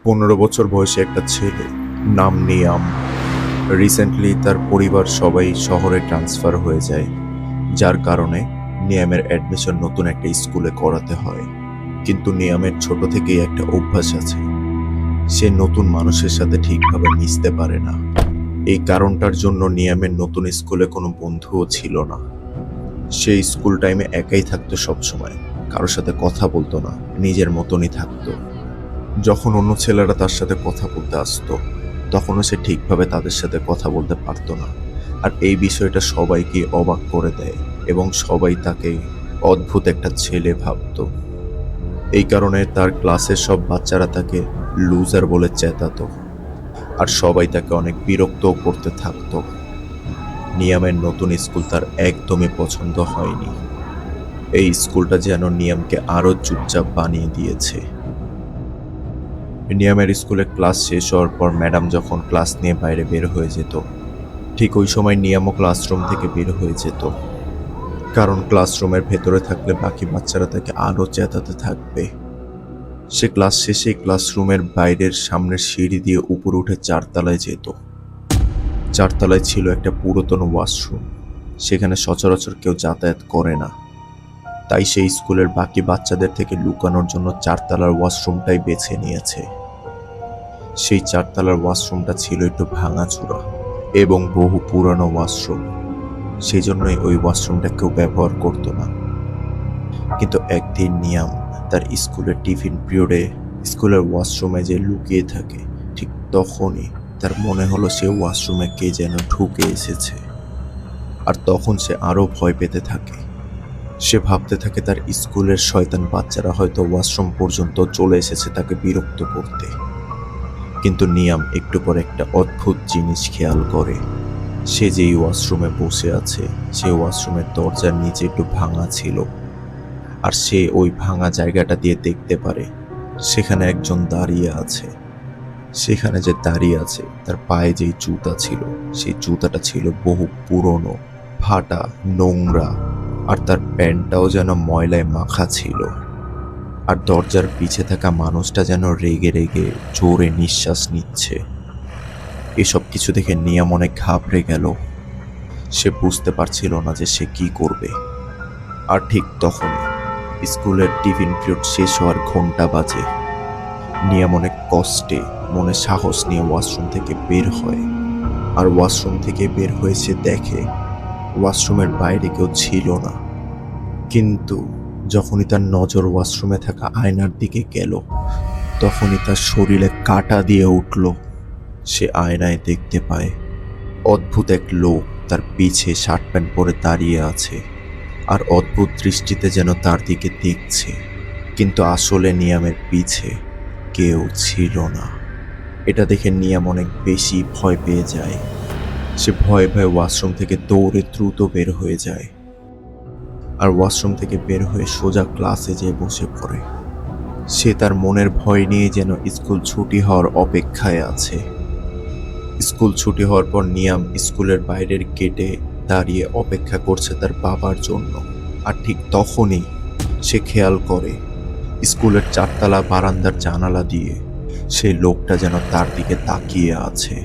15 বছর বয়সী একটা ছেলে, নাম নিয়াম। রিসেন্টলি তার পরিবার সবাই শহরে ট্রান্সফার হয়ে যায়, যার কারণে নিয়ামের অ্যাডমিশন নতুন একটা স্কুলে করাতে হয়। কিন্তু নিয়ামের ছোট থেকেই একটা অভ্যাস আছে, সে নতুন মানুষের সাথে ঠিকভাবে মিশতে পারে না। এই কারণটার জন্য নিয়ামের নতুন স্কুলে কোনো বন্ধুও ছিল না। সে স্কুল টাইমে একাই থাকতো সবসময়, কারোর সাথে কথা বলতো না, নিজের মতনই থাকতো। যখন অন্য ছেলেরা তার সাথে কথা বলতে আসতো, তখনও সে ঠিকভাবে তাদের সাথে কথা বলতে পারতো না। আর এই বিষয়টা সবাইকে অবাক করে দেয় এবং সবাই তাকে অদ্ভুত একটা ছেলে ভাবতো। এই কারণে তার ক্লাসের সব বাচ্চারা তাকে লুজার বলে চেতাতো, আর সবাই তাকে অনেক বিরক্তও করতে থাকতো। নিয়ামের নতুন স্কুল তার একদমই পছন্দ হয়নি। এই স্কুলটা যেন নিয়ামকে আরো চুপচাপ বানিয়ে দিয়েছে। নিয়ামের স্কুলে ক্লাস শেষ হওয়ার পর ম্যাডাম যখন ক্লাস নিয়ে বাইরে বের হয়ে যেত, ঠিক ওই সময় নিয়ামও ক্লাসরুম থেকে বের হয়ে যেত। কারণ ক্লাসরুমের ভেতরে থাকলে বাকি বাচ্চারা তাকে আরও চেতাতে থাকবে। সে ক্লাস শেষে ক্লাসরুমের বাইরের সামনের সিঁড়ি দিয়ে উপরে উঠে 4তলায় যেত। 4তলায় ছিল একটা পুরাতন ওয়াশরুম, সেখানে সচরাচর কেউ যাতায়াত করে না। তাই সেই স্কুলের বাকি বাচ্চাদের থেকে লুকানোর জন্য 4তলার ওয়াশরুমটাই বেছে নিয়েছে। সেই 4তলার ওয়াশরুমটা ছিল একটু ভাঙাচোরা এবং বহু পুরানো ওয়াশরুম, সেই জন্যই ওই ওয়াশরুমটা কেউ ব্যবহার করতো না। কিন্তু একদিন নিয়াম তার স্কুলের টিফিন পিরিয়ডে স্কুলের ওয়াশরুমে যে লুকিয়ে থাকে, ঠিক তখনই তার মনে হলো সে ওয়াশরুমে কে যেন ঢুকে এসেছে। আর তখন সে আরো ভয় পেতে থাকে। সে ভাবতে থাকে তার স্কুলের শয়তান বাচ্চারা হয়তো ওয়াশরুম পর্যন্ত চলে এসেছে তাকে বিরক্ত করতে। কিন্তু নিয়াম একটু পর একটা অদ্ভুত জিনিস খেয়াল করে। সে যেই ওয়াশরুমে বসে আছে, সে ওয়াশরুমের দরজার নিচে একটু ভাঙা ছিল। আর সে ওই ভাঙা জায়গাটা দিয়ে দেখতে পারে সেখানে একজন দাঁড়িয়ে আছে। সেখানে যে দাঁড়িয়ে আছে তার পায়ে যেই জুতা ছিল, সেই জুতাটা ছিল বহু পুরনো, ফাটা, নোংরা, আর তার প্যান্টটাও যেন ময়লায় মাখা ছিল। আর দরজার পিছে থাকা মানুষটা যেন রেগে রেগে জোরে নিঃশ্বাস নিচ্ছে। এসব কিছু দেখে নিয়াম অনেক ঘাবড়ে গেল। সে বুঝতে পারছিল না যে সে কি করবে। আর ঠিক তখনই স্কুলের টিফিন পিরিয়ড শেষ হওয়ার ঘন্টা বাজে। নিয়াম অনেক কষ্টে মনে সাহস নিয়ে ওয়াশরুম থেকে বের হয়। আর ওয়াশরুম থেকে বের হয়ে সে দেখে ওয়াশরুমের বাইরে কেউ ছিল না। কিন্তু যখনই তার নজর ওয়াশরুমে থাকা আয়নার দিকে গেল, তখনই তার শরীরে কাঁটা দিয়ে উঠল। সে আয়নায় দেখতে পায় অদ্ভুত এক লোক তার পিছে শার্ট প্যান্ট পরে দাঁড়িয়ে আছে, আর অদ্ভুত দৃষ্টিতে যেন তার দিকে দেখছে। কিন্তু আসলে নিয়ামের পিছে কেউ ছিল না। এটা দেখে নিয়াম অনেক বেশি ভয় পেয়ে যায়। সে ভয়ে ভয়ে ওয়াশরুম থেকে দৌড়ে দ্রুত বের হয়ে যায়। আর ওয়াশরুম থেকে বের হয়ে সোজা ক্লাসে যেয়ে বসে পড়ে। সে তার মনের ভয় নিয়ে যেন স্কুল ছুটি হওয়ার অপেক্ষায় আছে। স্কুল ছুটি হওয়ার পর নিয়াম স্কুলের বাইরের গেটে দাঁড়িয়ে অপেক্ষা করছে তার বাবার জন্য। আর ঠিক তখনই সে খেয়াল করে স্কুলের 4তলা বারান্দার জানালা দিয়ে সেই লোকটা যেন তার দিকে তাকিয়ে আছে।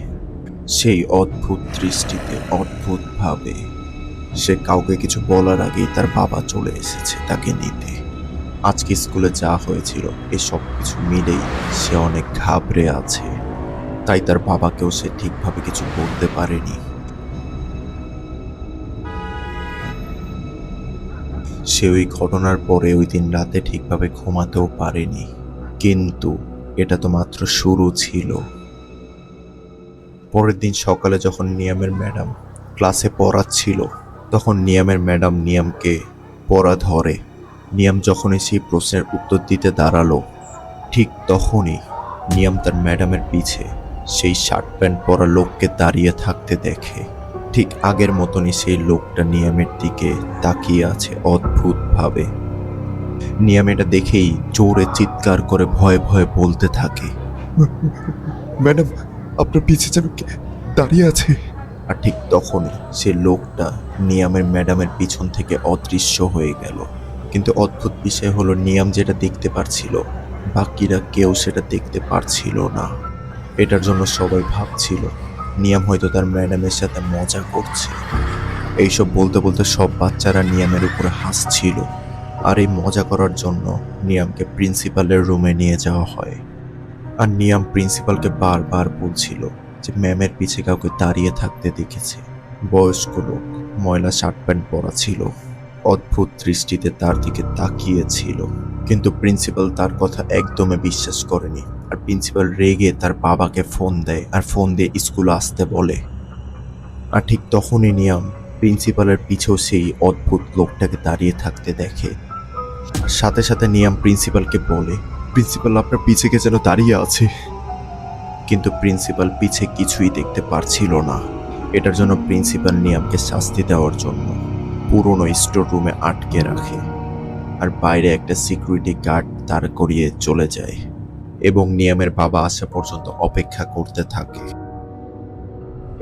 সেই অদ্ভুত দৃষ্টিতে অদ্ভুতভাবে সে কাউকে কিছু বলার আগেই তার বাবা চলে এসেছে তাকে নিতে। আজকে স্কুলে যা হয়েছিল এসব কিছু মিলেই সে অনেক ঘাবড়ে আছে। তাই তার বাবাকেও সে ঠিকভাবে কিছু বলতে পারেনি। সে ওই ঘটনার পরে ওই দিন রাতে ঠিকভাবে ঘুমাতেও পারেনি। কিন্তু এটা তো মাত্র শুরু ছিল। পরের দিন সকালে যখন নিয়ামের ম্যাডাম ক্লাসে পড়াচ্ছিল, তখন নিয়ামের ম্যাডাম নিয়ামকে পড়া ধরে। নিয়াম যখনই সেই প্রশ্নের উত্তর দিতে দাঁড়ালো, ঠিক তখনই নিয়াম তার ম্যাডামের পিছে সেই শার্ট প্যান্ট পরা লোককে দাঁড়িয়ে থাকতে দেখে। ঠিক আগের মতনই সেই লোকটা নিয়ামের দিকে তাকিয়ে আছে অদ্ভুতভাবে। নিয়াম এটা দেখেই জোরে চিৎকার করে ভয়ে ভয়ে বলতে থাকে, ম্যাডাম, আপনার পিছে যেন দাঁড়িয়ে আছে। আর ঠিক তখনই সে লোকটা নিয়ামের ম্যাডামের পিছন থেকে অদৃশ্য হয়ে গেল। কিন্তু অদ্ভুত বিষয় হলো, নিয়াম যেটা দেখতে পারছিল, বাকিরা কেউ সেটা দেখতে পারছিল না। এটার জন্য সবাই ভাবছিল নিয়াম হয়তো তার ম্যাডামের সাথে মজা করছে। এইসব বলতে বলতে সব বাচ্চারা নিয়ামের উপরে হাসছিল। আর এই মজা করার জন্য নিয়ামকে প্রিন্সিপালের রুমে নিয়ে যাওয়া হয়। আর নিয়াম প্রিন্সিপালকে বারবার বলছিল যে ম্যামের পিছে কাউকে দাঁড়িয়ে থাকতে দেখেছে। বয়স্ক লোক, ময়লা শার্ট প্যান্ট পরা ছিল, অদ্ভুত দৃষ্টিতে তার দিকে তাকিয়েছিল। কিন্তু প্রিন্সিপাল তার কথা একদমই বিশ্বাস করেনি। আর প্রিন্সিপাল রেগে তার বাবাকে ফোন দেয় আর ফোন দিয়ে স্কুলে আসতে বলে। আর ঠিক তখনই নিয়াম প্রিন্সিপালের পিছেও সেই অদ্ভুত লোকটাকে দাঁড়িয়ে থাকতে দেখে। সাথে সাথে নিয়াম প্রিন্সিপালকে বলে, প্রিন্সিপাল আপনার পিছে কে যেন দাঁড়িয়ে আছে। কিন্তু প্রিন্সিপাল পিছে কিছুই দেখতে পারছিল না। এটার জন্য প্রিন্সিপাল নিয়ামকে শাস্তি দেওয়ার জন্য পুরনো স্টোর রুমে আটকে রাখে। আর বাইরে একটা সিকিউরিটি গার্ড দাঁড় করিয়ে চলে যায় এবং নিয়ামের বাবা আসা পর্যন্ত অপেক্ষা করতে থাকে।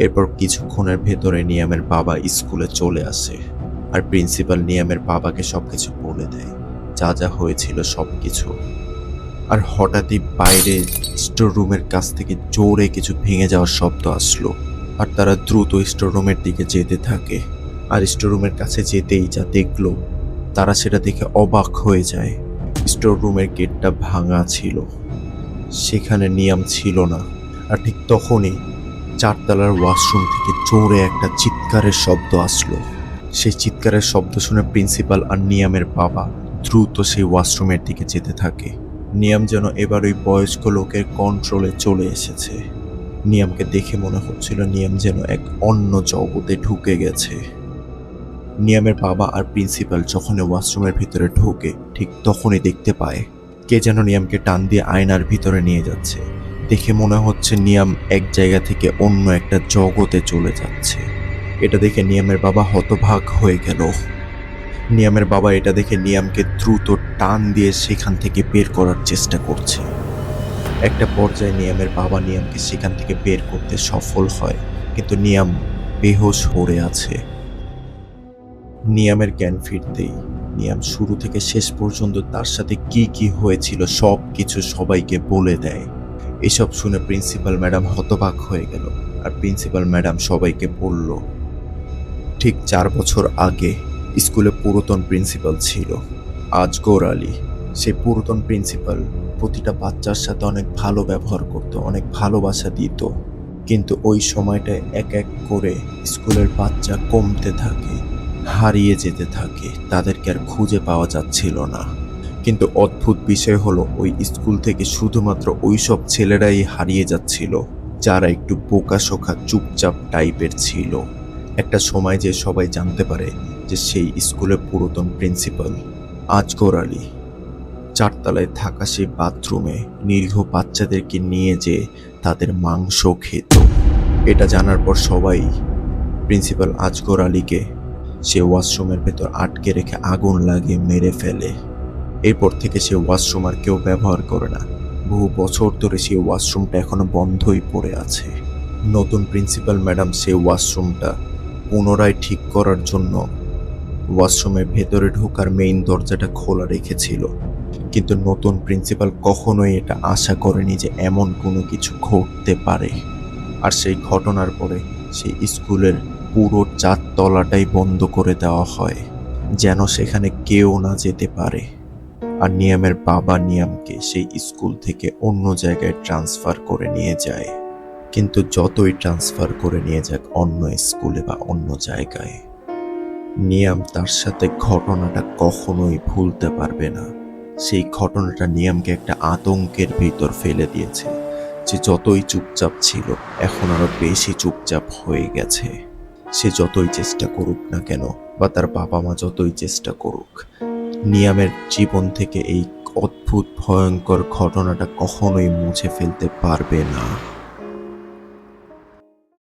এরপর কিছুক্ষণের ভেতরে নিয়ামের বাবা স্কুলে চলে আসে। আর প্রিন্সিপাল নিয়ামের বাবাকে সবকিছু বলে দেয়, যা যা হয়েছিল সবকিছু। আর হঠাৎই বাইরে স্টোর রুমের কাছ থেকে জোরে কিছু ভেঙে যাওয়ার শব্দ আসলো। আর তারা দ্রুত স্টোর রুমের দিকে যেতে থাকে। আর স্টোর রুমের কাছে যেতেই যা দেখলো তারা সেটা দেখে অবাক হয়ে যায়। স্টোর রুমের গেটটা ভাঙা ছিল, সেখানে নিয়াম ছিল না। আর ঠিক তখনই 4 তলার ওয়াশরুম থেকে জোরে একটা চিৎকারের শব্দ আসলো। সেই চিৎকারের শব্দ শুনে প্রিন্সিপাল আর নিয়ামের বাবা দ্রুত সেই ওয়াশরুমের দিকে যেতে থাকে। নিয়াম যেন এবার ওই বয়স্ক লোকের কন্ট্রোলে চলে এসেছে। নিয়ামকে দেখে মনে হচ্ছিল নিয়াম যেন এক অন্য জগতে ঢুকে গেছে। নিয়ামের বাবা আর প্রিন্সিপাল যখন ওয়াশরুমের ভিতরে ঢোকে ঠিক তখনই দেখতে পায় কে যেন নিয়ামকে টান দিয়ে আয়নার ভিতরে নিয়ে যাচ্ছে। দেখে মনে হচ্ছে নিয়াম এক জায়গা থেকে অন্য একটা জগতে চলে যাচ্ছে। এটা দেখে নিয়ামের বাবা হতবাক হয়ে গেল। নিয়ামের বাবা এটা দেখে নিয়ামকে দ্রুত টান দিয়ে সেখান থেকে বের করার চেষ্টা করছে। একটা পর্যায়ে নিয়ামের বাবা নিয়ামকে সেখান থেকে বের করতে সফল হয়, কিন্তু নিয়াম বেহুশ পড়ে আছে। নিয়ামের জ্ঞান ফিরতেই নিয়াম শুরু থেকে শেষ পর্যন্ত তার সাথে কি কি হয়েছিল সব কিছু সবাইকে বলে দেয়। এসব শুনে প্রিন্সিপাল ম্যাডাম হতবাক হয়ে গেল। আর প্রিন্সিপাল ম্যাডাম সবাইকে বলল, ঠিক 4 বছর আগে স্কুলে পুরাতন প্রিন্সিপাল ছিল আজগর আলী। সেই পুরাতন প্রিন্সিপাল প্রতিটা বাচ্চার সাথে অনেক ভালো ব্যবহার করত, অনেক ভালোবাসা দিত। কিন্তু ওই সময়টায় এক এক করে স্কুলের বাচ্চা কমতে থাকে, হারিয়ে যেতে থাকে, তাদেরকে আর খুঁজে পাওয়া যাচ্ছিল না। কিন্তু অদ্ভুত বিষয় হলো ওই স্কুল থেকে শুধুমাত্র ওই সব ছেলেরাই হারিয়ে যাচ্ছিল যারা একটু বোকাশোকা চুপচাপ টাইপের ছিল। একটা সময় যে সবাই জানতে পারে যে সেই স্কুলের পুরাতন প্রিন্সিপাল আজগর আলী 4 তলায় থাকা সেই বাথরুমে নিরীহ বাচ্চাদেরকে নিয়ে যে তাদের মাংস খেত। এটা জানার পর সবাই প্রিন্সিপাল আজগর আলীকে সে ওয়াশরুমের ভেতর আটকে রেখে আগুন লাগিয়ে মেরে ফেলে। এরপর থেকে সে ওয়াশরুম আর কেউ ব্যবহার করে না। বহু বছর ধরে সেই ওয়াশরুমটা এখনো বন্ধই পড়ে আছে। নতুন প্রিন্সিপাল ম্যাডাম সেই ওয়াশরুমটা পুনরায় ঠিক করার জন্য ওয়াশরুমের ভেতরে ঢোকার মেইন দরজাটা খোলা রেখেছিল। কিন্তু নতুন প্রিন্সিপাল কখনোই এটা আশা করেনি যে এমন কোনো কিছু ঘটতে পারে। আর সেই ঘটনার পরে সেই স্কুলের পুরো 4 তলাটাই বন্ধ করে দেওয়া হয়, যেন সেখানে কেউ না যেতে পারে। আর নিয়ামের বাবা নিয়ামকে সেই স্কুল থেকে অন্য জায়গায় ট্রান্সফার করে নিয়ে যায়। কিন্তু যতই ট্রান্সফার করে নিয়ে যাক অন্য স্কুলে বা অন্য জায়গায়, নিয়াম তার সাথে ঘটনাটা কখনোই ভুলতে পারবে না। সেই ঘটনাটা নিয়ামকে একটা আতঙ্কের ভিতর ফেলে দিয়েছে। যে যতই চুপচাপ ছিল এখন আরো বেশি চুপচাপ হয়ে গেছে। সে যতই চেষ্টা করুক না কেন বা তার বাবা মা যতই চেষ্টা করুক, নিয়ামের জীবন থেকে এই অদ্ভুত ভয়ঙ্কর ঘটনাটা কখনোই মুছে ফেলতে পারবে না।